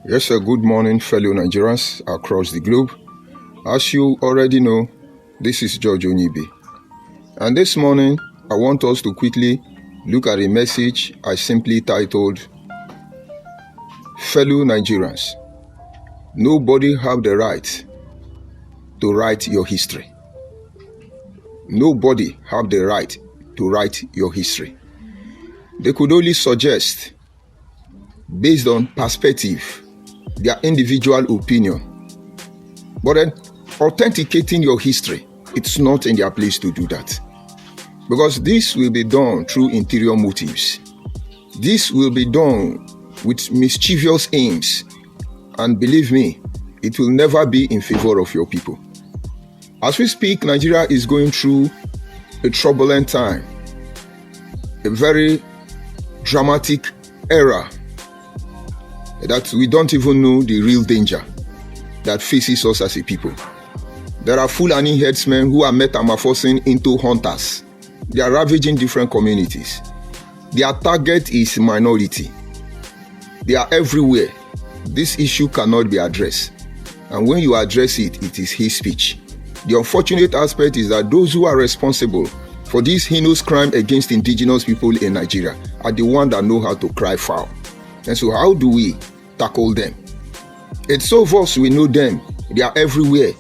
Yes, sir. Good morning, fellow Nigerians across the globe. As you already know, this is George Onyibe. And this morning, I want us to quickly look at a message I simply titled, Fellow Nigerians, nobody have the right to write your history. Nobody have the right to write your history. They could only suggest, based on perspective, their individual opinion. But then authenticating your history, it's not in their place to do that. Because this will be done through interior motives. This will be done with mischievous aims. And believe me, it will never be in favor of your people. As we speak, Nigeria is going through a turbulent time, a very dramatic era that we don't even know the real danger that faces us as a people. There are Fulani herdsmen who are metamorphosing into hunters. They are ravaging different communities. Their target is minority. They are everywhere. This issue cannot be addressed. And when you address it, it is hate speech. The unfortunate aspect is that those who are responsible for this heinous crime against indigenous people in Nigeria are the ones that know how to cry foul. And so how do we tackle them? It's so vast, we know them. They are everywhere.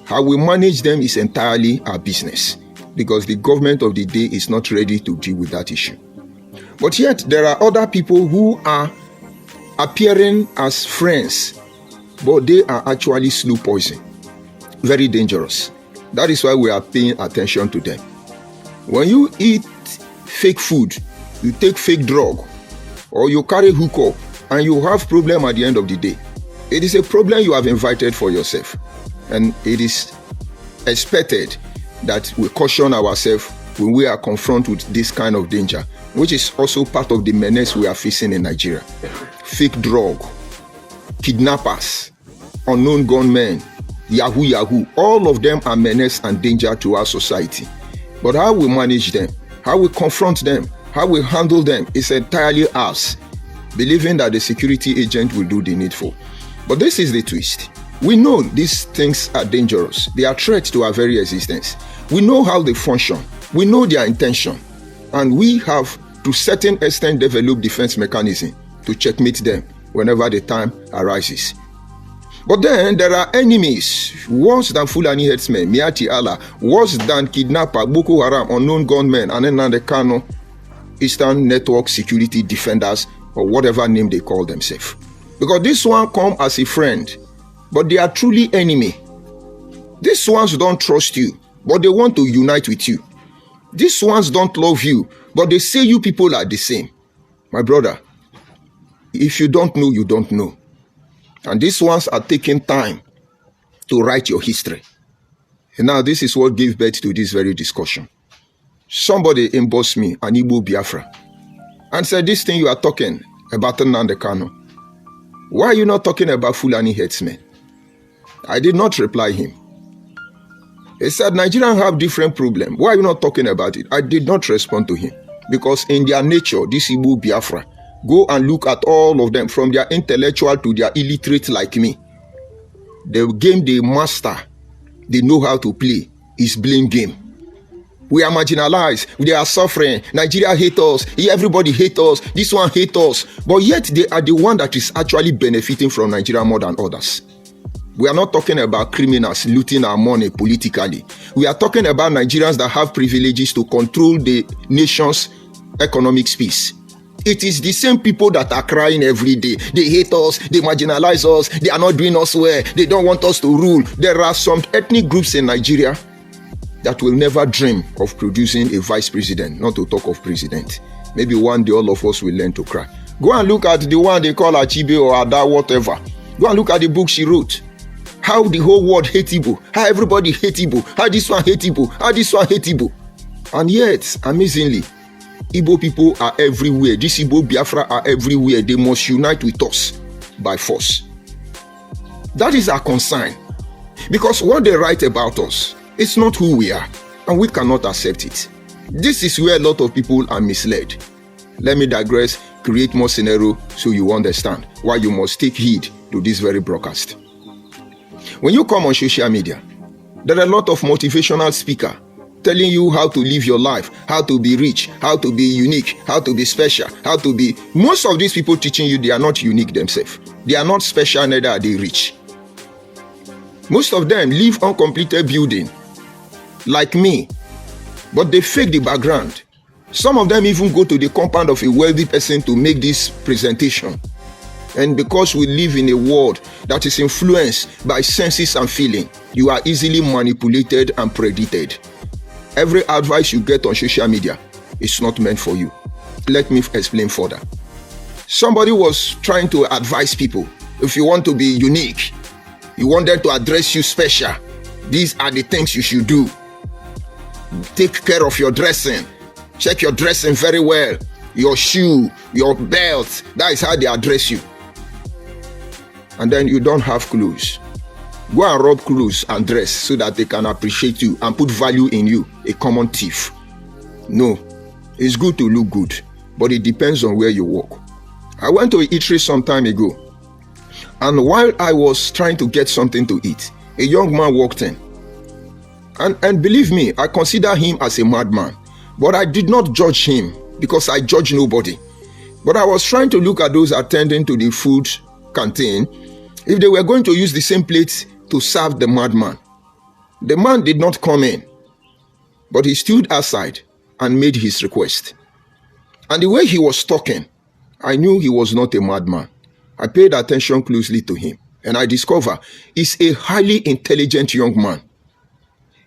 How we manage them is entirely our business, because the government of the day is not ready to deal with that issue. But yet there are other people who are appearing as friends, but they are actually slow poison. Very dangerous. That is why we are paying attention to them. When you eat fake food, you take fake drug, or you carry hookup, and you have problem at the end of the day, it is a problem you have invited for yourself. And it is expected that we caution ourselves when we are confronted with this kind of danger, which is also part of the menace we are facing in Nigeria. Fake drug, kidnappers, unknown gunmen, Yahoo, all of them are menace and danger to our society. But how we manage them, how we confront them, how we handle them is entirely us, believing that the security agent will do the needful. But this is the twist. We know these things are dangerous. They are threats to our very existence. We know how they function. We know their intention. And we have, to a certain extent, developed defense mechanism to checkmate them whenever the time arises. But then there are enemies worse than Fulani herdsmen, Miati Allah, worse than kidnapper, Boko Haram, unknown gunmen, and Nnamdi Kanu, Eastern Network Security Defenders, or whatever name they call themselves. Because this one come as a friend, but they are truly enemy. These ones don't trust you, but they want to unite with you. These ones don't love you, but they say you people are the same. My brother, if you don't know, you don't know. And these ones are taking time to write your history. And now this is what gave birth to this very discussion. Somebody embossed me, an Igbo Biafra, and said, this thing you are talking about Nnamdi Kanu, why are you not talking about Fulani herdsmen? I did not reply him. He said, Nigerians have different problems. Why are you not talking about it? I did not respond to him. Because in their nature, this Igbo Biafra, go and look at all of them, from their intellectual to their illiterate like me. The game they master, they know how to play, is blame game. We are marginalized. They are suffering. Nigeria hates us. Everybody hates us. This one hates us. But yet they are the one that is actually benefiting from Nigeria more than others. We are not talking about criminals looting our money politically. We are talking about Nigerians that have privileges to control the nation's economic space. It is the same people that are crying every day. They hate us, they marginalize us, they are not doing us well, they don't want us to rule. There are some ethnic groups in Nigeria that will never dream of producing a vice president, not to talk of president. Maybe one day all of us will learn to cry. Go and look at the one they call Achibe or Ada, whatever. Go and look at the book she wrote. How the whole world hate Igbo, how everybody hate Igbo, how this one hate Igbo, how this one hate Igbo. And yet, amazingly, Igbo people are everywhere. These Igbo Biafra are everywhere. They must unite with us by force. That is our concern. Because what they write about us, it's not who we are. And we cannot accept it. This is where a lot of people are misled. Let me digress. create more scenario so you understand why you must take heed to this very broadcast. When you come on social media, there are a lot of motivational speakers telling you how to live your life, how to be rich, how to be unique, how to be special, how to be... Most of these people teaching you, they are not unique themselves. They are not special, neither are they rich. Most of them live uncompleted building, like me, but they fake the background. Some of them even go to the compound of a wealthy person to make this presentation. And because we live in a world that is influenced by senses and feeling, you are easily manipulated and predicted. Every advice you get on social media is not meant for you. Let me explain further. Somebody was trying to advise people, if you want to be unique, you want them to address you special, these are the things you should do. Take care of your dressing. Check your dressing very well. Your shoe, your belt, that is how they address you. And then you don't have clothes. Go and rob clothes and dress so that they can appreciate you and put value in you, a common thief. No, it's good to look good, but it depends on where you work. I went to an eatery some time ago, and while I was trying to get something to eat, a young man walked in. And believe me, I consider him as a madman, but I did not judge him because I judge nobody. But I was trying to look at those attending to the food canteen, if they were going to use the same plate to serve the madman. The man did not come in, but he stood outside and made his request. And the way he was talking, I knew he was not a madman. I paid attention closely to him, and I discovered he's a highly intelligent young man.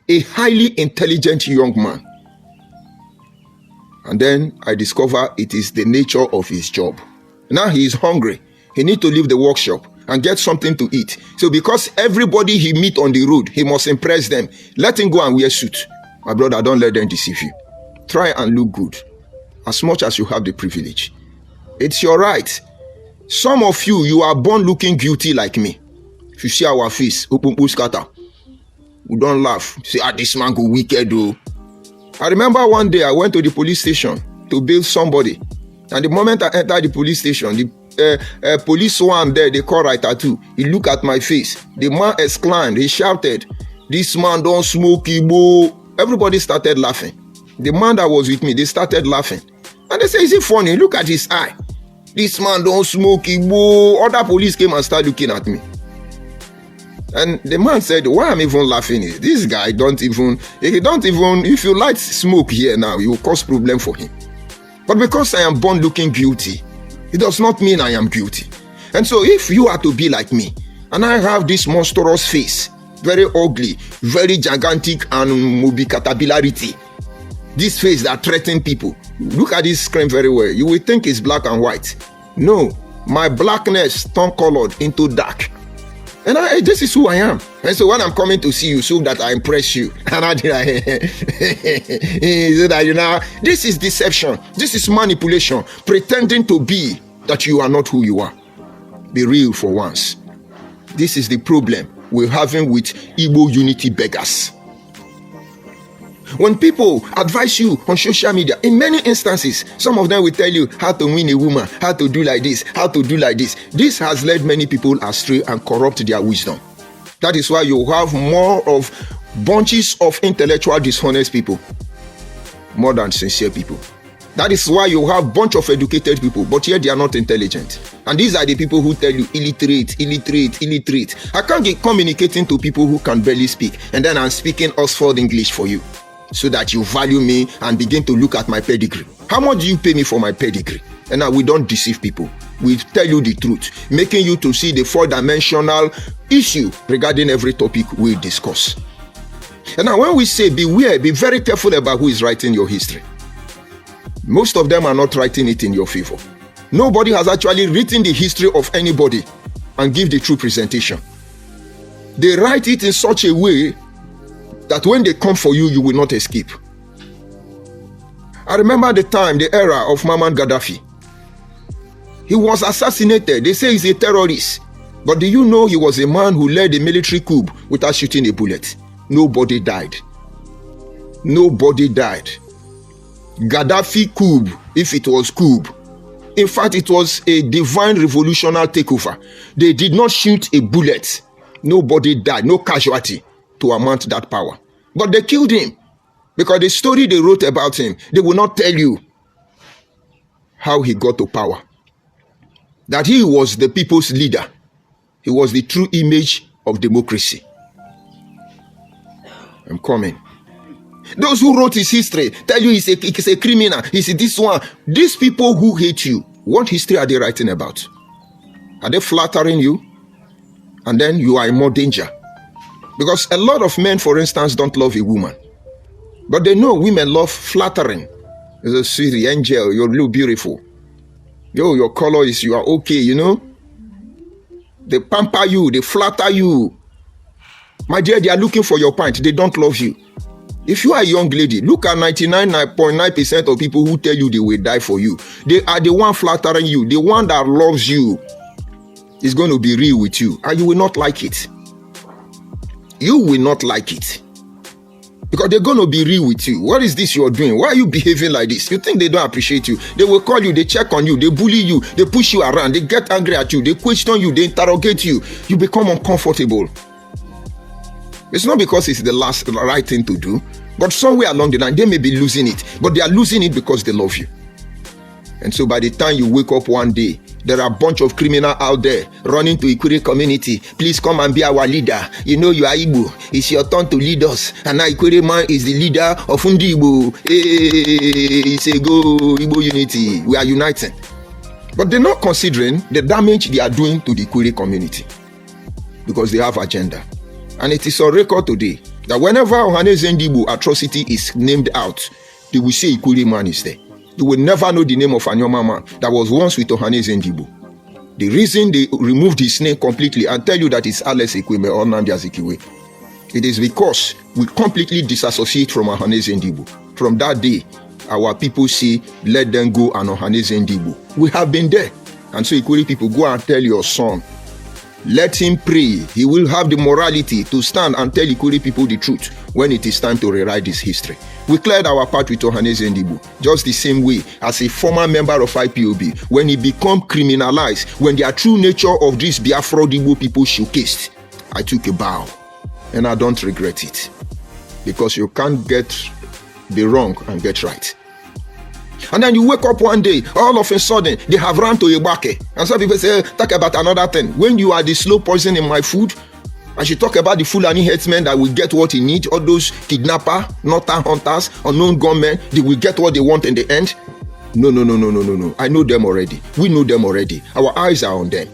A highly intelligent young man. And then I discovered it is the nature of his job. Now he is hungry. He needs to leave the workshop and get something to eat. So because everybody he meet on the road, he must impress them. Let him go and wear suit. My brother, don't let them deceive you. Try and look good as much as you have the privilege. It's your right. Some of you, you are born looking guilty like me. If you see our face, scatter. We don't laugh. Say, this man go wicked though. I remember one day I went to the police station to bail somebody. And the moment I entered the police station, the policeman there, they call right tattoo. He looked at my face. The man exclaimed, he shouted, "This man don't smoke Igbo." Everybody started laughing. The man that was with me, they started laughing. And they say, "Is it funny? Look at his eye. This man don't smoke Igbo." Other police came and started looking at me. And the man said, why I'm even laughing is this guy if you light smoke here now, it will cause problem for him. But because I am born looking guilty, it does not mean I am guilty. And so if you are to be like me, and I have this monstrous face, very ugly, very gigantic and mobicatability, this face that threatens people, look at this screen very well, you will think it's black and white. No, my blackness turned colored into dark. And this is who I am. And so when I'm coming to see you, so that I impress you, and I did so that this is deception, this is manipulation, pretending to be that you are not who you are. Be real for once. This is the problem we're having with Igbo unity beggars. When people advise you on social media, in many instances, some of them will tell you how to win a woman, how to do like this, how to do like this. This has led many people astray and corrupt their wisdom. That is why you have more of bunches of intellectual dishonest people more than sincere people. That is why you have a bunch of educated people, but yet they are not intelligent. And these are the people who tell you illiterate. I can't be communicating to people who can barely speak, and then I'm speaking Oxford English for you, so that you value me and begin to look at my pedigree. How much do you pay me for my pedigree? And now we don't deceive people. We tell you the truth, making you to see the four-dimensional issue regarding every topic we discuss. And now when we say beware, be very careful about who is writing your history. Most of them are not writing it in your favor. Nobody has actually written the history of anybody and give the true presentation. They write it in such a way that when they come for you, you will not escape. I remember the era of Muammar Gaddafi. He was assassinated. They say he's a terrorist. But do you know he was a man who led a military coup without shooting a bullet? Nobody died. Nobody died. Gaddafi coup, if it was coup, In fact, it was a divine revolutionary takeover. They did not shoot a bullet. Nobody died, no casualty to amount that power. But they killed him because the story they wrote about him, they will not tell you how he got to power. That he was the people's leader. He was the true image of democracy. I'm coming. Those who wrote his history tell you he's a criminal, he's this one. These people who hate you, what history are they writing about? Are they flattering you? And then you are in more danger. Because a lot of men, for instance, don't love a woman. But they know women love flattering. It's a sweetie, angel, you're little beautiful. Yo, your color is, you are okay, you know. They pamper you, they flatter you. My dear, they are looking for your pint. They don't love you. If you are a young lady, look at 99.9% of people who tell you they will die for you. They are the one flattering you. The one that loves you is going to be real with you. And you will not like it. You will not like it. Because they're going to be real with you. What is this you're doing? Why are you behaving like this? You think they don't appreciate you? They will call you, they check on you, they bully you, they push you around, they get angry at you, they question you, they interrogate you. You become uncomfortable. It's not because it's the right thing to do, but somewhere along the line, they may be losing it. But they are losing it because they love you. And so by the time you wake up one day, there are a bunch of criminals out there running to Ikure community. Please come and be our leader. You know you are Igbo. It's your turn to lead us. And now Ikure man is the leader of Undi Igbo. Hey, it's a go Igbo unity. We are uniting. But they're not considering the damage they are doing to the Ikure community. Because they have agenda. And it is on record today that whenever Ohanaeze Ndigbo atrocity is named out, they will say Ikure man is there. You will never know the name of Anyoma man that was once with Ohanaeze Ndigbo. The reason they removed his name completely and tell you that it's Alex Ekweme or Nnamdi Azikiwe, it is because we completely disassociate from Ohanaeze Ndigbo. From that day, our people say, let them go and Ohanaeze Ndigbo. We have been there. And so Ikure people, go and tell your son, let him pray. He will have the morality to stand and tell Ikure people the truth when it is time to rewrite this history. We cleared our path with Ohanaeze Ndigbo, just the same way as a former member of IPOB, when he became criminalized, when the true nature of this Biafra Igbo people showcased, I took a bow, and I don't regret it, because you can't get the wrong and get right. And then you wake up one day, all of a sudden, they have run to Ibake. And some people say, talk about another thing. When you are the slow poison in my food, I should talk about the Fulani headsmen that will get what he needs. All those kidnappers, northern hunters, unknown gunmen, they will get what they want in the end. No. I know them already. We know them already. Our eyes are on them.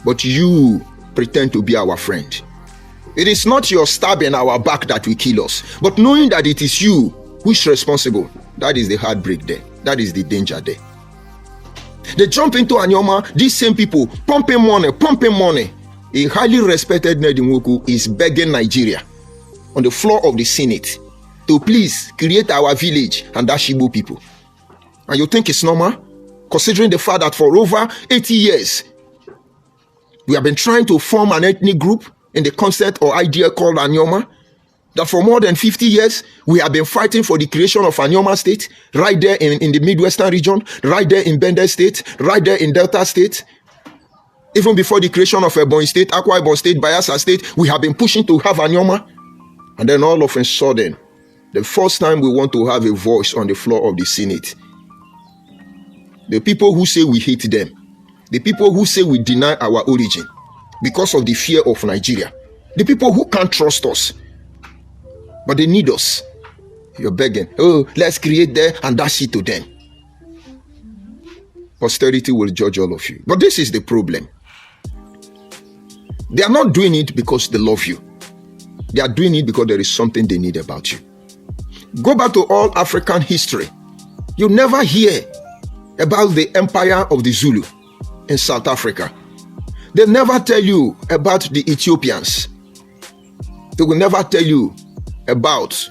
But you pretend to be our friend. It is not your stabbing our back that will kill us, but knowing that it is you who is responsible. That is the heartbreak there. That is the danger there. They jump into Anyoma, these same people, pumping money. A highly respected Nnedi Nwoko is begging Nigeria on the floor of the Senate to please create our village and Ashibo people. And you think it's normal? Considering the fact that for over 80 years, we have been trying to form an ethnic group in the concept or idea called Anyoma. That for more than 50 years, we have been fighting for the creation of Anyoma State, right there in the Midwestern region, right there in Bender State, right there in Delta State. Even before the creation of Ebonyi State, Akwa Ibom State, Bayelsa State, we have been pushing to have Anyoma. And then all of a sudden, the first time we want to have a voice on the floor of the Senate, the people who say we hate them, the people who say we deny our origin because of the fear of Nigeria, the people who can't trust us, but they need us. You're begging, oh, let's create there and dash it to them. Posterity will judge all of you. But this is the problem. They are not doing it because they love you. They are doing it because there is something they need about you. Go back to all African history. You never hear about the empire of the Zulu in South Africa. They never tell you about the Ethiopians. They will never tell you about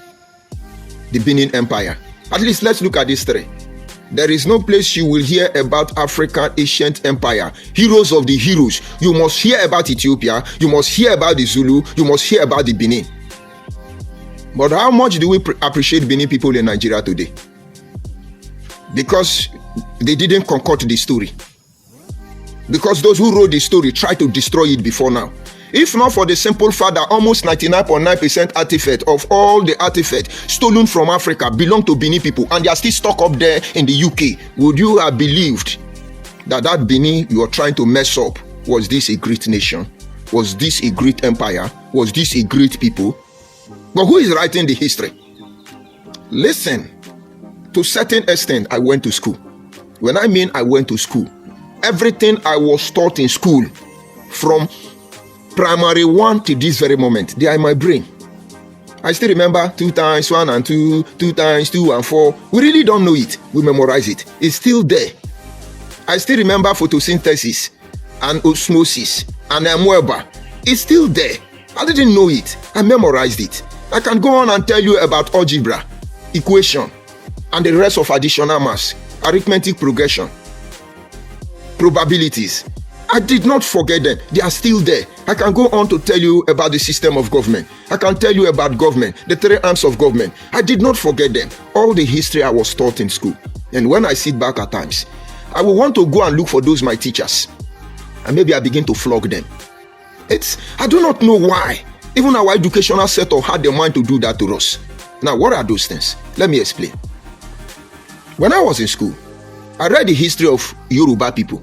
the Benin Empire. At least let's look at these three. There is no place you will hear about African ancient empire, heroes of the heroes. You must hear about Ethiopia, you must hear about the Zulu, you must hear about the Benin. But how much do we appreciate Benin people in Nigeria today? because they didn't concoct the story. Because those who wrote the story tried to destroy it before now. If not for the simple fact that almost 99.9% artifact of all the artifacts stolen from Africa belong to Benin people and they are still stuck up there in the UK, would you have believed that that Benin you are trying to mess up, was this a great nation? Was this a great empire? Was this a great people? But who is writing the history? Listen, to a certain extent, I went to school. When I mean I went to school, everything I was taught in school from primary 1 to this very moment, they are in my brain. I still remember 2 times 1 and 2, 2 times 2 and 4. We really don't know it. We memorize it. It's still there. I still remember photosynthesis and osmosis and amoeba. It's still there. I didn't know it. I memorized it. I can go on and tell you about algebra, equation, and the rest of additional maths, arithmetic progression, probabilities. I did not forget them. They are still there. I can go on to tell you about the system of government. I can tell you about government, the 3 arms of government. I did not forget them. All the history I was taught in school. And when I sit back at times, I will want to go and look for those my teachers. And maybe I begin to flog them. I do not know why. Even our educational setup had the mind to do that to us. Now, what are those things? Let me explain. When I was in school, I read the history of Yoruba people.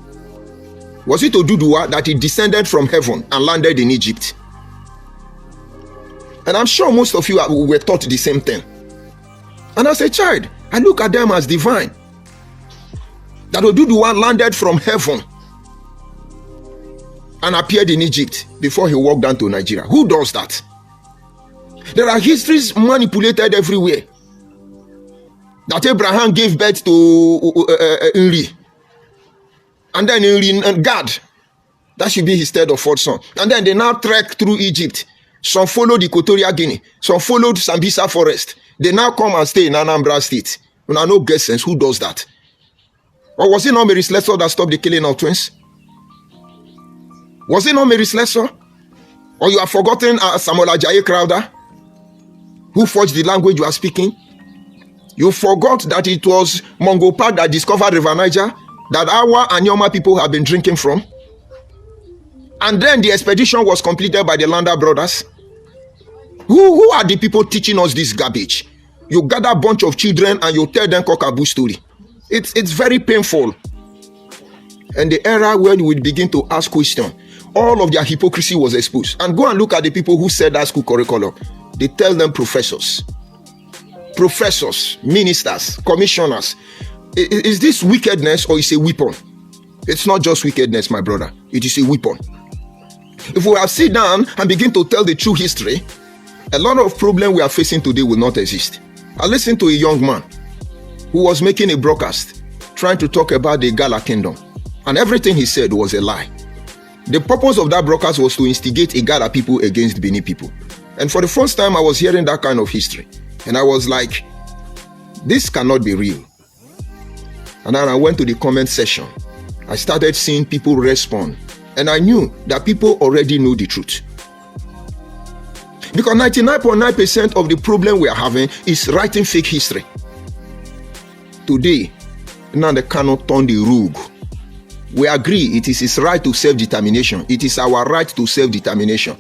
Was it Oduduwa that he descended from heaven and landed in Egypt? And I'm sure most of you were taught the same thing. And as a child, I look at them as divine. That Oduduwa landed from heaven and appeared in Egypt before he walked down to Nigeria. Who does that? There are histories manipulated everywhere. That Abraham gave birth to Nri. And then in Gad, that should be his 3rd or 4th son. And then they now trek through Egypt. Some followed Equatorial Guinea. Some followed Sambisa Forest. They now come and stay in Anambra State. When I know get sense, who does that? Or was it not Mary Slessor that stopped the killing of twins? Was it not Mary Slessor? Or you have forgotten Samuel Ajayi Crowther, who forged the language you are speaking? You forgot that it was Mungo Park that discovered River Niger, that our Anyoma people have been drinking from. And then the expedition was completed by the Landa brothers. Who are the people teaching us this garbage? You gather a bunch of children and you tell them cockaboo story. It's very painful. And the era when we begin to ask questions, all of their hypocrisy was exposed. And go and look at the people who said that school curriculum. They tell them professors, ministers, commissioners. Is this wickedness or is it a weapon? It's not just wickedness, my brother. It is a weapon. If we have sit down and begin to tell the true history, a lot of problems we are facing today will not exist. I listened to a young man who was making a broadcast trying to talk about the Gala Kingdom. And everything he said was a lie. The purpose of that broadcast was to instigate Igala people against Benin people. And for the first time, I was hearing that kind of history. And I was like, this cannot be real. And then I went to the comment section. I started seeing people respond. And I knew that people already know the truth. Because 99.9% of the problem we are having is writing fake history. Today, Nnamdi Kanu turned the rogue. We agree it is his right to self-determination. It is our right to self-determination.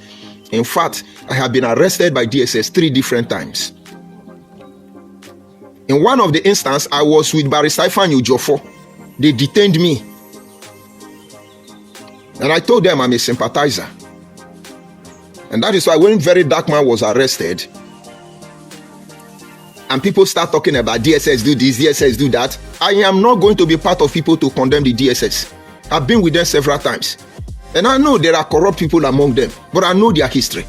In fact, I have been arrested by DSS 3 different times. In one of the instances, I was with Barrister Ifeanyi Ejiofor. They detained me. And I told them I'm a sympathizer. And that is why when Very Dark Man was arrested, and people start talking about DSS do this, DSS do that, I am not going to be part of people to condemn the DSS. I've been with them several times. And I know there are corrupt people among them, but I know their history.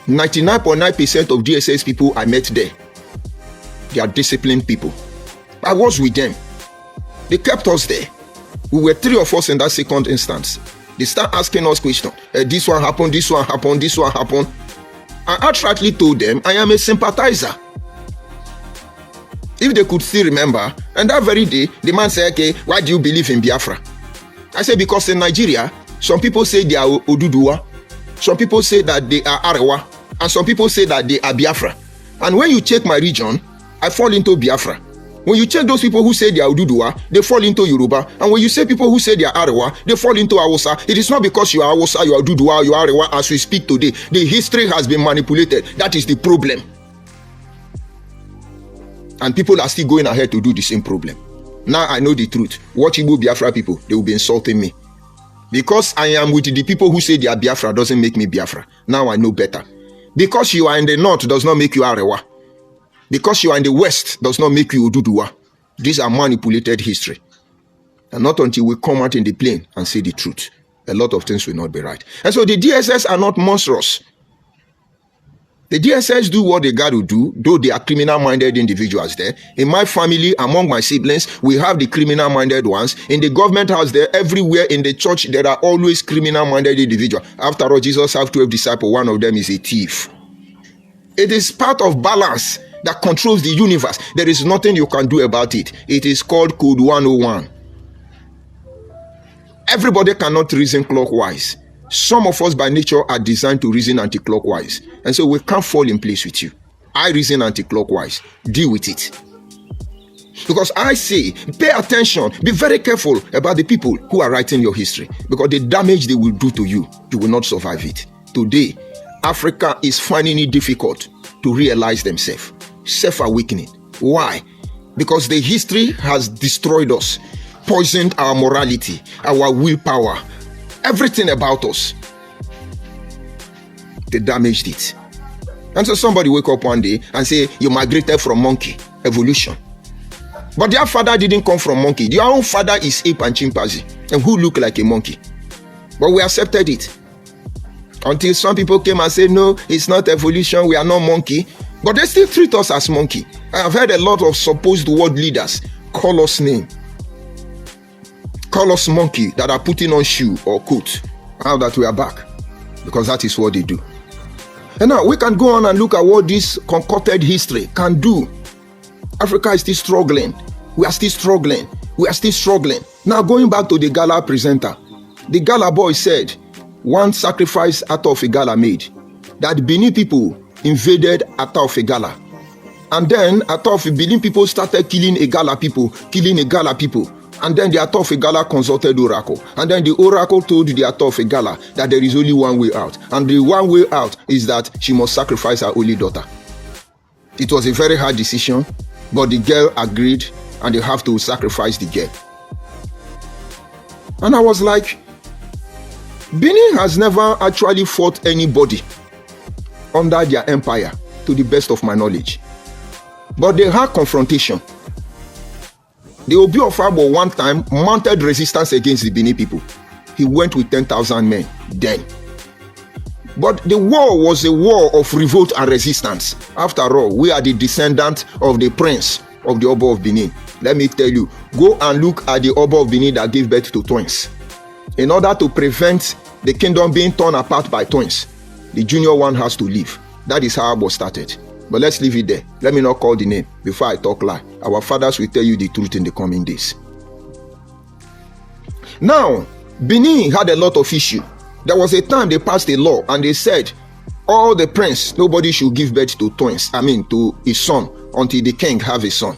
99.9% of DSS people I met there, they are disciplined people. I was with them. They kept us there. We were 3 of us in that second instance. They start asking us questions. This one happened, this one happened, this one happened. I outrightly told them I am a sympathizer. If they could still remember, and that very day, the man said, okay, why do you believe in Biafra? I said, because in Nigeria, some people say they are Oduduwa, some people say that they are Arewa, and some people say that they are Biafra. And when you check my region, I fall into Biafra. When you check those people who say they are Oduduwa, they fall into Yoruba. And when you say people who say they are Arewa, they fall into Hausa. It is not because you are Hausa, you are Oduduwa, you are Arewa as we speak today. The history has been manipulated. That is the problem. And people are still going ahead to do the same problem. Now I know the truth. Watch Igbo Biafra people, they will be insulting me. Because I am with the people who say they are Biafra doesn't make me Biafra. Now I know better. Because you are in the north does not make you Arewa. Because you are in the west does not make you Oduduwa. These are manipulated history. And not until we come out in the plain and say the truth, a lot of things will not be right. And so the DSS are not monstrous. The DSS do what they got to do, though they are criminal-minded individuals there. In my family, among my siblings, we have the criminal-minded ones. In the government house there, everywhere in the church, there are always criminal-minded individuals. After all, Jesus had 12 disciples. One of them is a thief. It is part of balance that controls the universe. There is nothing you can do about it. It is called Code 101. Everybody cannot reason clockwise. Some of us by nature are designed to reason anti-clockwise. And so we can't fall in place with you. I reason anti-clockwise. Deal with it. Because I say, pay attention. Be very careful about the people who are writing your history. Because the damage they will do to you, you will not survive it. Today, Africa is finding it difficult to realize themselves. Self-awakening. Why? Because the history has destroyed us, poisoned our morality, our willpower, everything about us. They damaged it. And so somebody wake up one day and say, you migrated from monkey, evolution. But their father didn't come from monkey. Their own father is ape and chimpanzee, and who look like a monkey. But we accepted it. Until some people came and said, no, it's not evolution, we are not monkey. But they still treat us as monkey. I have heard a lot of supposed world leaders call us name. Call us monkey that are putting on shoe or coat. Now that we are back. Because that is what they do. And now we can go on and look at what this concocted history can do. Africa is still struggling. We are still struggling. We are still struggling. Now going back to the gala presenter. The gala boy said, one sacrifice Atto of Igala made. That Benin people invaded Atto of Igala. And then Atto of Benin people started killing Igala people. And then the Atto of Igala consulted Oracle. And then the Oracle told the Atto of Igala that there is only one way out. And the one way out is that she must sacrifice her only daughter. It was a very hard decision, but the girl agreed and they have to sacrifice the girl. And I was like, Benin has never actually fought anybody under their empire, to the best of my knowledge. But they had confrontation. The Obi of Abo one time mounted resistance against the Benin people. He went with 10,000 men then. But the war was a war of revolt and resistance. After all, we are the descendants of the prince of the Oba of Benin. Let me tell you, go and look at the Oba of Benin that gave birth to twins. In order to prevent the kingdom being torn apart by twins, the junior one has to leave. That is how Abo started. But let's leave it there. Let me not call the name before I talk lie. Our fathers will tell you the truth in the coming days. Now, Benin had a lot of issue. There was a time they passed a law and they said, all the prince, nobody should give birth to twins. To a son until the king have a son.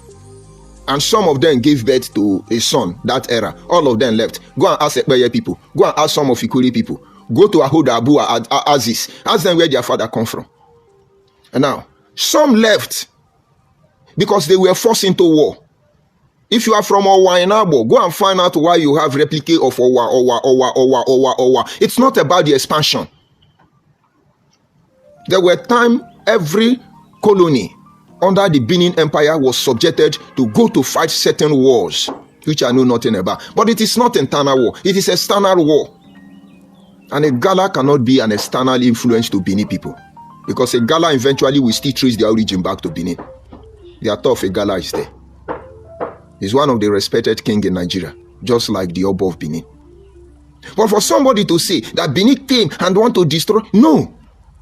And some of them gave birth to a son that era. All of them left. Go and ask Ekpeye people. Go and ask some of Ikuri people. Go to Ahoda Abu Aziz. Ask them where their father come from. And now, some left because they were forced into war. If you are from Owa in Abo, go and find out why you have replicate of Owa. It's not about the expansion. There were times every colony under the Benin Empire was subjected to go to fight certain wars, which I know nothing about. But it is not internal war. It is external war. And a gala cannot be an external influence to Benin people. Because a gala eventually will still trace their origin back to Benin. The Atto of Igala is there. He's one of the respected king in Nigeria, just like the Oba of Benin. But for somebody to say that Benin came and want to destroy, no.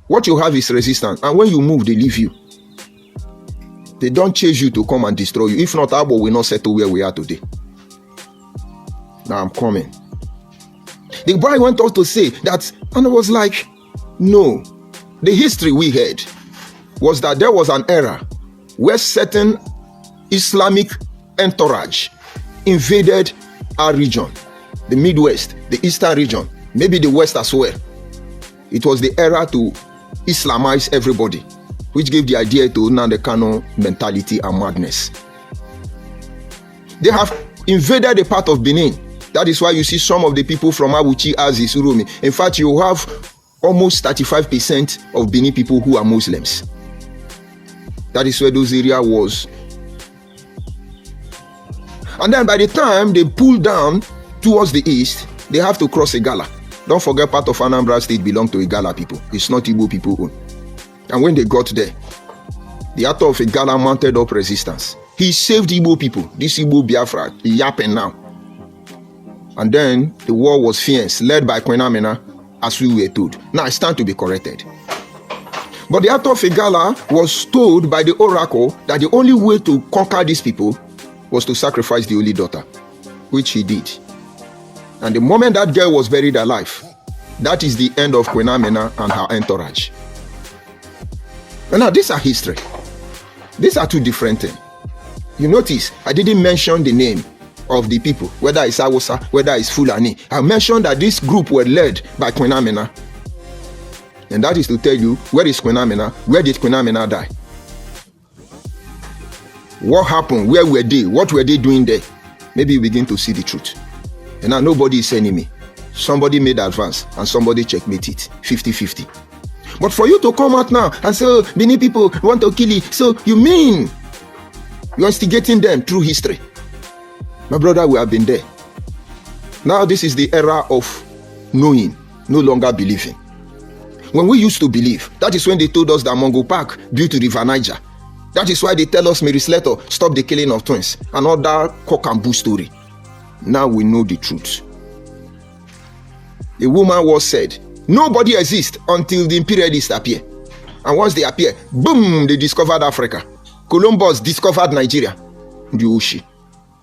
What you have is resistance. And when you move, they leave you. They don't chase you to come and destroy you. If not, Abo will not settle where we are today. Now I'm coming. The boy went on to say that, and I was like, no. The history we heard was that there was an era where certain Islamic entourage invaded our region, the Midwest, the Eastern region, maybe the West as well. It was the era to Islamize everybody, which gave the idea to Nnamdi Kanu mentality and madness. They have invaded a part of Benin. That is why you see some of the people from Awuchi, Aziz, Urumi. In fact, you have almost 35% of Benin people who are Muslims. That is where those area was. And then by the time they pull down towards the east, they have to cross Igala. Don't forget, part of Anambra State belongs to Igala people. It's not Igbo people own. And when they got there, the author of Igala mounted up resistance. He saved Igbo people. This Igbo Biafra, yapping now. And then the war was fierce, led by Queen Amina, as we were told. Now it's time to be corrected. But the author of Igala was told by the oracle that the only way to conquer these people was to sacrifice the only daughter, which he did. And the moment that girl was buried alive, that is the end of Queen Amina and her entourage. And now these are history. These are two different things. You notice I didn't mention the name of the people, whether it's Hausa, whether it's Fulani. I mentioned that this group were led by Queen Amina. And that is to tell you, where is Queen Amina? Where did Queen Amina die? What happened? Where were they? What were they doing there? Maybe you begin to see the truth. And now nobody is enemy. Somebody made advance and somebody checkmate it. 50-50. But for you to come out now and say, oh, many people want to kill you. So you mean you're instigating them through history? My brother, we have been there. Now this is the era of knowing, no longer believing. When we used to believe, that is when they told us that Mongo Park built to River Niger. That is why they tell us Mary Slater stop the killing of twins. Another cock and bull story. Now we know the truth. A woman was said, nobody exists until the imperialists appear. And once they appear, boom, they discovered Africa. Columbus discovered Nigeria. The Ushi.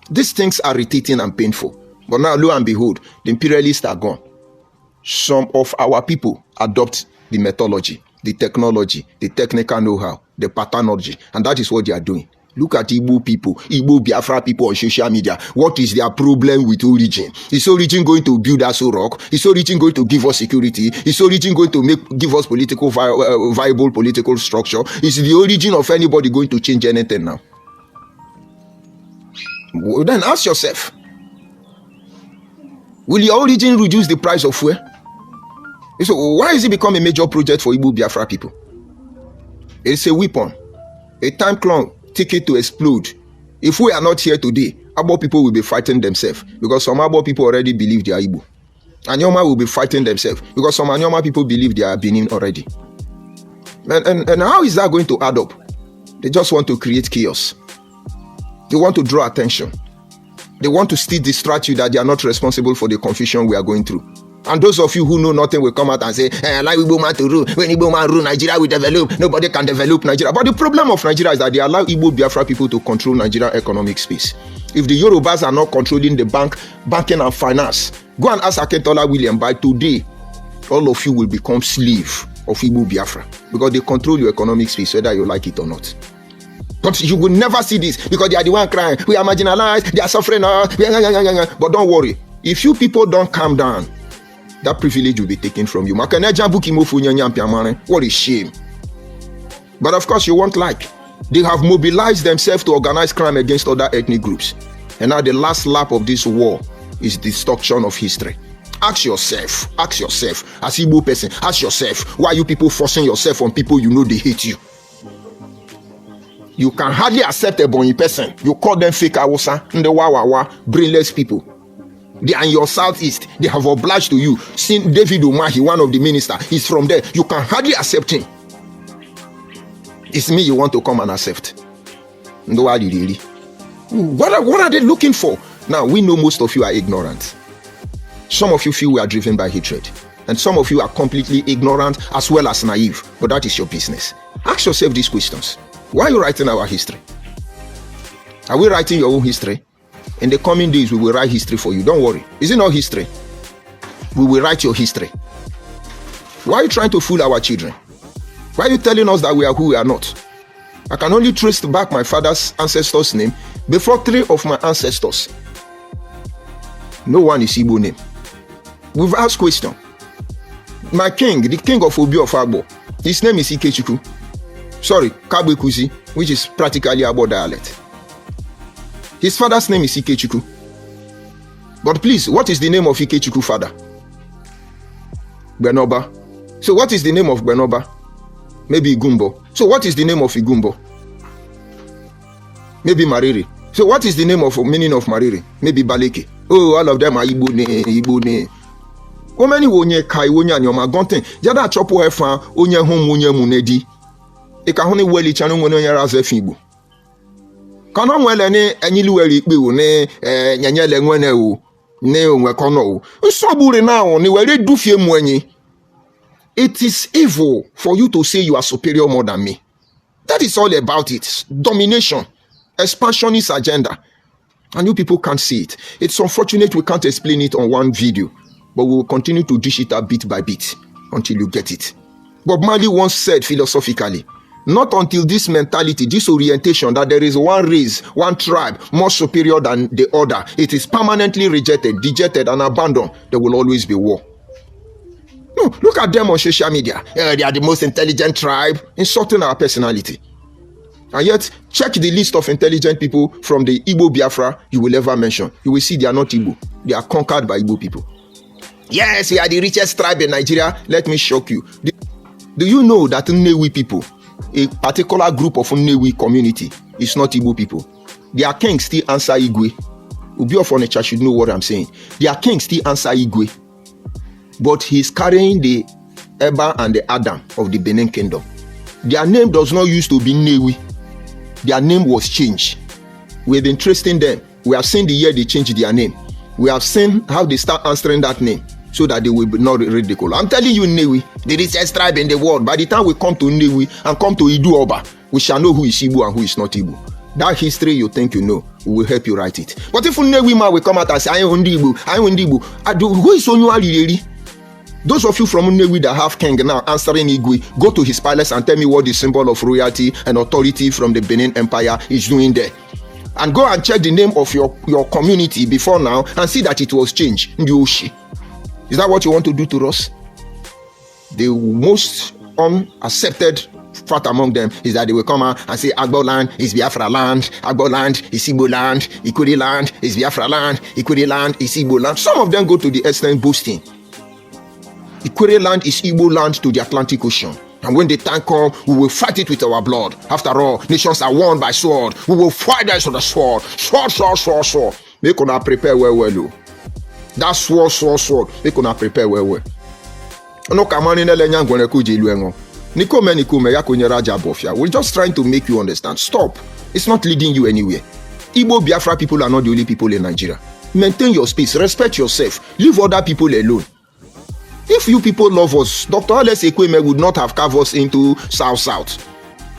These things are irritating and painful. But now, lo and behold, the imperialists are gone. Some of our people adopt the methodology, the technology, the technical know-how, the patternology, and that is what they are doing. Look at Igbo people, Igbo Biafra people on social media. What is their problem with origin? Is origin going to build us a rock? Is origin going to give us security? Is origin going to give us political viable political structure? Is the origin of anybody going to change anything now? Well, then ask yourself, will your origin reduce the price of fuel? So why is it become a major project for Igbo Biafra people? It's a weapon, a time clock ticket to explode. If we are not here today, Abo people will be fighting themselves because some Abo people already believe they are Igbo. Anyoma will be fighting themselves because some Anyoma people believe they are Benin already. And how is that going to add up? They just want to create chaos. They want to draw attention. They want to still distract you that they are not responsible for the confusion we are going through. And those of you who know nothing will come out and say, allow Igbo man to rule. When Igbo man rule, Nigeria will develop. Nobody can develop Nigeria. But the problem of Nigeria is that they allow Igbo Biafra people to control Nigerian economic space. If the Yorubas are not controlling the banking and finance, go and ask Akintola William. By today, all of you will become slave of Igbo Biafra because they control your economic space, whether you like it or not. But you will never see this because they are the one crying. We are marginalized. They are suffering. But don't worry. If you people don't calm down, that privilege will be taken from you. What a shame. But of course, you won't like. They have mobilized themselves to organize crime against other ethnic groups. And now the last lap of this war is destruction of history. Ask yourself, as Igbo person, ask yourself, why are you people forcing yourself on people you know they hate you? You can hardly accept a Bonyi person. You call them fake Hausa, brainless people. They are in your southeast. They have obliged to you. Seen David Umahi, one of the ministers, he's from there. You can hardly accept him. It's me you want to come and accept. What are they looking for? Now, we know most of you are ignorant. Some of you feel we are driven by hatred. And some of you are completely ignorant as well as naive. But that is your business. Ask yourself these questions. Why are you writing our history? Are we writing your own history? In the coming days, we will write history for you. Don't worry. Is it not history? We will write your history. Why are you trying to fool our children? Why are you telling us that we are who we are not? I can only trace back my father's ancestors' name Before 3 of my ancestors, no one is Igbo name. We've asked question. My king, the king of Obi of Agbo, his name is Ikechukwu. Sorry, Kabekuzi, which is practically Agbo dialect. His father's name is Ikechukwu. But please, what is the name of Ikechukwu father? Benoba. So what is the name of Benoba? Maybe Igumbo. So what is the name of Igumbo? Maybe Mariri. So what is the name of meaning of Mariri? Maybe Baleke. Oh, all of them are Igbo ne. How many wonye kai wonya nyoma gonten? Jada chopo efa onye hom wonye munedi. E ka hone weli chanu ngono nyara ze Igbo. Kana nwele ne enyilu weli ikpe wo ne nyanyele nwene wo ne onwe kono wo. Nsobure na wo ne wele dufie mu anyi. It is evil for you to say you are superior more than me. That is all about it. Domination, expansionist agenda. And you people can't see it. It's unfortunate we can't explain it on one video, but we will continue to dish it out bit by bit until you get it. Bob Marley once said philosophically, not until this mentality, this orientation that there is one race, one tribe more superior than the other, it is permanently rejected, dejected, and abandoned, there will always be war. No, look at them on social media. They are the most intelligent tribe, insulting our personality. And yet, check the list of intelligent people from the Igbo Biafra you will ever mention. You will see they are not Igbo. They are conquered by Igbo people. Yes, we are the richest tribe in Nigeria. Let me shock you. Do you know that Nnewi people, a particular group of Nnewi community, is not Igbo people? Their king still answer Igwe. Obi of Onitsha should know what I'm saying. Their king still answer Igwe. But he's carrying the Eba and the Adam of the Benin Kingdom. Their name does not used to be Nnewi. Their name was changed. We've been tracing them. We have seen the year they changed their name. We have seen how they start answering that name so that they will be not ridiculed. I'm telling you, Nnewi, the richest tribe in the world. By the time we come to Nnewi and come to Idu Oba, we shall know who is Igbo and who is not Igbo. That history you think you know, we will help you write it. But if Nnewi man will come out and say, I am Igbo, who is Onyu? Those of you from Nnewi that have king now answering Igwe, go to his palace and tell me what the symbol of royalty and authority from the Benin Empire is doing there. And go and check the name of your community before now and see that it was changed. Ndioshi. Is that what you want to do to us? The most unaccepted fact among them is that they will come out and say Agbo land is Biafra land, Agbo land is Igbo land, Ikuri land is Biafra land, Ikuri land is Igbo land. Some of them go to the extent boasting. Ikwere land is Igbo land to the Atlantic Ocean. And when the time comes, we will fight it with our blood. After all, nations are won by sword. We will fight us with the sword. Sword. Make una prepare well. That sword. Make una prepare well. No kamani nele nyangwene kuji luengo. Nikome ya konye raja bofia. We're just trying to make you understand. Stop. It's not leading you anywhere. Igbo Biafra people are not the only people in Nigeria. Maintain your space. Respect yourself. Leave other people alone. If you people love us, Dr. Alex Ekweme would not have carved us into South.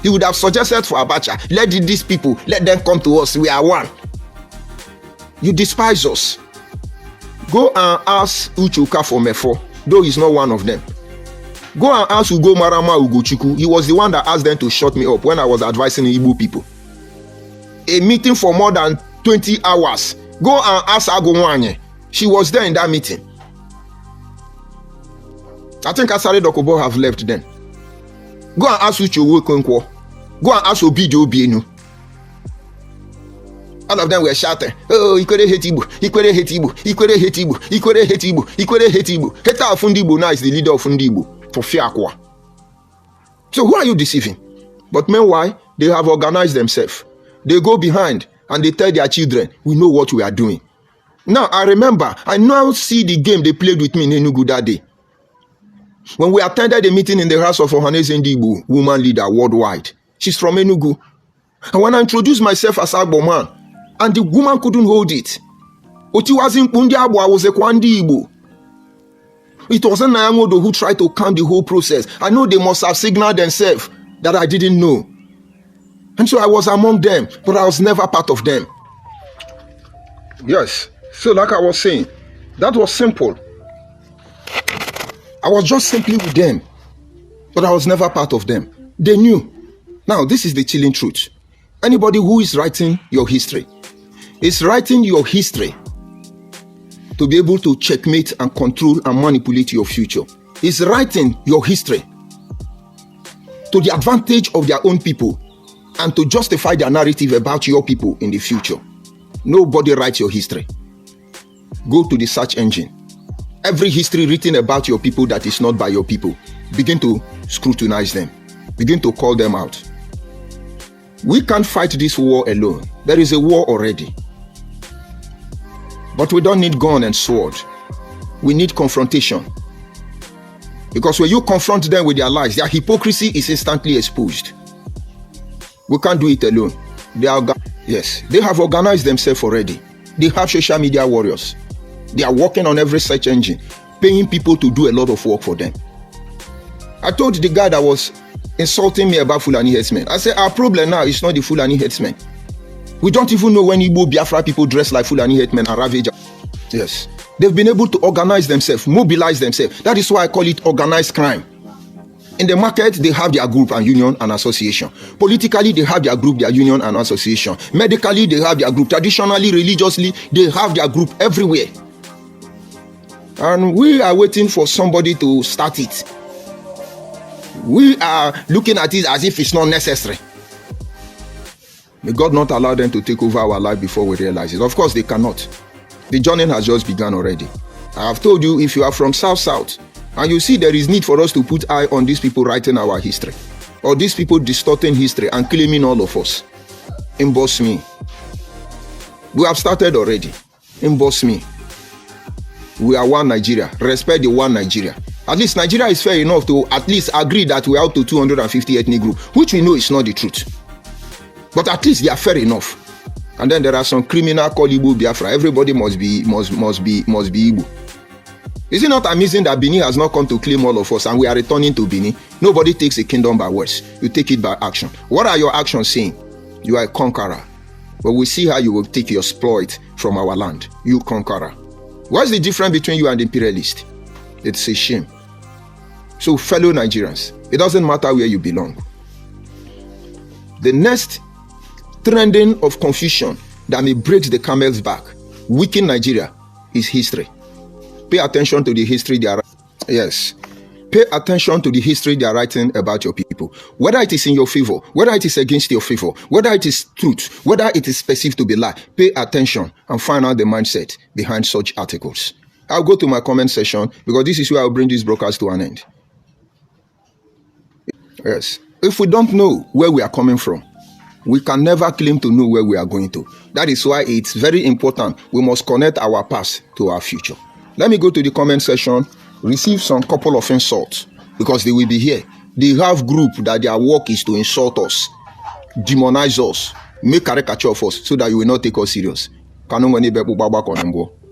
He would have suggested for Abacha, let these people, let them come to us. We are one. You despise us. Go and ask Uchuka for Mefo, though he's not one of them. Go and ask Ugo Marama Ugochukwu. He was the one that asked them to shut me up when I was advising the Igbo people. A meeting for more than 20 hours. Go and ask Agowanye. She was there in that meeting. I think Asare Dokubo have left then. Go and ask Uche Owokonkwo. Go and ask Obidio Obienu. All of them were shouting, oh, Ikwere hate Igbo, Ikwere hate Igbo, Ikwere hate Igbo, Ikwere hate Igbo, Ikwere hate Igbo. Hater of Fundibo now is the leader of Fundibo for Fiakwa. So who are you deceiving? But meanwhile, they have organized themselves. They go behind and they tell their children, we know what we are doing. Now, I now see the game they played with me in Enugu that day. When we attended a meeting in the house of Ohaneze Ndigbo, woman leader worldwide. She's from Enugu. And when I introduced myself as Agbo man, and the woman couldn't hold it. I was a Kwandi Igbo. It wasn't Nyangodo who tried to calm the whole process. I know they must have signaled themselves that I didn't know. And so I was among them, but I was never part of them. Yes. So like I was saying, that was simple. I was just simply with them, but I was never part of them. They knew. Now, this is the chilling truth. Anybody who is writing your history, It's writing your history to be able to checkmate and control and manipulate your future. It's writing your history to the advantage of their own people and to justify their narrative about your people in the future. Nobody writes your history. Go to the search engine. Every history written about your people that is not by your people, begin to scrutinize them. Begin to call them out. We can't fight this war alone. There is a war already. But we don't need gun and sword. We need confrontation. Because when you confront them with their lies, their hypocrisy is instantly exposed. We can't do it alone. They have organized themselves already. They have social media warriors. They are working on every search engine, paying people to do a lot of work for them. I told the guy that was insulting me about Fulani headsmen, I said, our problem now is not the Fulani headsmen. We don't even know when Igbo Biafra people dress like Fulani headsmen and ravage. Yes. They've been able to organize themselves, mobilize themselves. That is why I call it organized crime. In the market, they have their group and union and association. Politically, they have their group, their union and association. Medically, they have their group. Traditionally, religiously, they have their group everywhere. And we are waiting for somebody to start it. We are looking at it as if it's not necessary. May God not allow them to take over our life before we realize it. Of course, they cannot. The journey has just begun already. I have told you, if you are from South, and you see there is need for us to put eye on these people writing our history, or these people distorting history and claiming all of us, emboss me. We have started already. Emboss me. We are one Nigeria. Respect the one Nigeria. At least Nigeria is fair enough to at least agree that we are up to 250 ethnic groups, which we know is not the truth. But at least they are fair enough. And then there are some criminal called Igbo Biafra. Everybody must be Igbo. Is it not amazing that Benin has not come to claim all of us and we are returning to Benin? Nobody takes a kingdom by words. You take it by action. What are your actions saying? You are a conqueror. But we see how you will take your exploit from our land. You conqueror. What's the difference between you and the imperialist? It's a shame. So fellow Nigerians, it doesn't matter where you belong. The next trending of confusion that may break the camel's back, weaken Nigeria, is history. Pay attention to the history they are. Yes. Pay attention to the history they are writing about your people. Whether it is in your favor, whether it is against your favor, whether it is truth, whether it is perceived to be lie, pay attention and find out the mindset behind such articles. I'll go to my comment section because this is where I'll bring this broadcast to an end. Yes. If we don't know where we are coming from, we can never claim to know where we are going to. That is why it's very important. We must connect our past to our future. Let me go to the comment section, receive some couple of insults because they will be here. They have group that their work is to insult us, demonize us, make caricature of us so that you will not take us serious.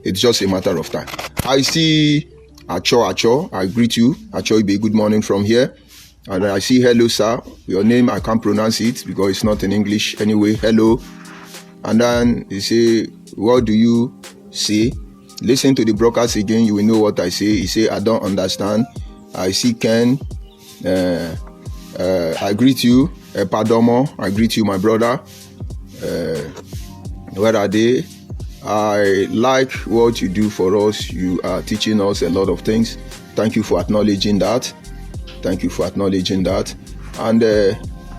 It's just a matter of time. I see Acho. I greet you. Acho, Ibe, good morning from here. And I see hello, sir. Your name, I can't pronounce it because it's not in English. Anyway, hello. And then you say, what do you say? Listen to the broadcast again. You will know what I say. You say, I don't understand. I see Ken. I greet you. Padomo. I greet you, my brother. Where are they? I like what you do for us. You are teaching us a lot of things. Thank you for acknowledging that. Thank you for acknowledging that. And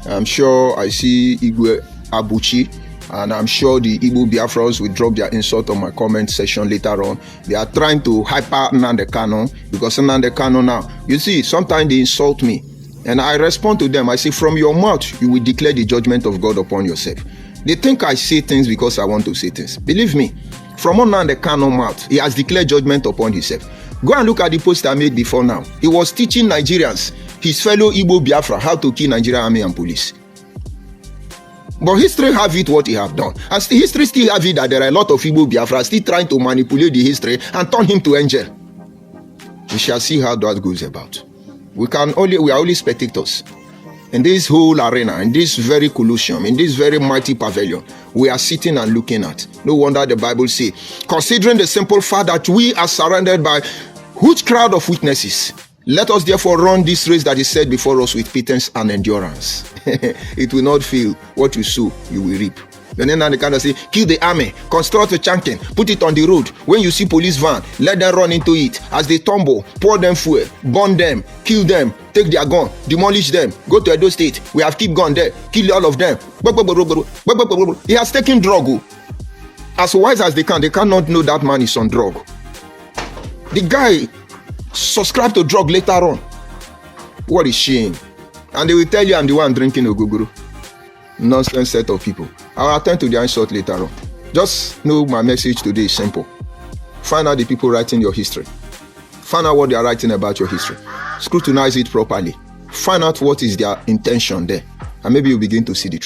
I'm sure I see Igwe Abuchi, and I'm sure the Igbo Biafras will drop their insult on my comment section later on. They are trying to hyper Nnamdi Kanu because Nnamdi Kanu now, you see, sometimes they insult me and I respond to them. I say, from your mouth, you will declare the judgment of God upon yourself. They think I say things because I want to say things. Believe me, from Nnamdi Kanu mouth, he has declared judgment upon himself. Go and look at the post I made before now. He was teaching Nigerians, his fellow Igbo Biafra, how to kill Nigerian army and police. But history have it what he have done. And history still have it that there are a lot of Igbo Biafra still trying to manipulate the history and turn him to angel. We shall see how that goes about. We are only spectators. In this whole arena, in this very colosseum, in this very mighty pavilion, we are sitting and looking at. No wonder the Bible says, considering the simple fact that we are surrounded by huge crowd of witnesses, let us therefore run this race that is set before us with patience and endurance. It will not fail. What you sow, you will reap. Then they kind of say, kill the army, construct a chanking, put it on the road. When you see police van, let them run into it. As they tumble, pour them fuel, burn them, kill them, take their gun, demolish them, go to Edo State. We have keep gun there, kill all of them. He has taken drug. As wise as they cannot know that man is on drug. The guy subscribed to drug later on. What is shame? And they will tell you I'm the one drinking ogogoro. Nonsense set of people. I'll attend to their insult later on. Just know my message today is simple. Find out the people writing your history. Find out what they are writing about your history. Scrutinize it properly. Find out what is their intention there. And maybe you'll begin to see the truth.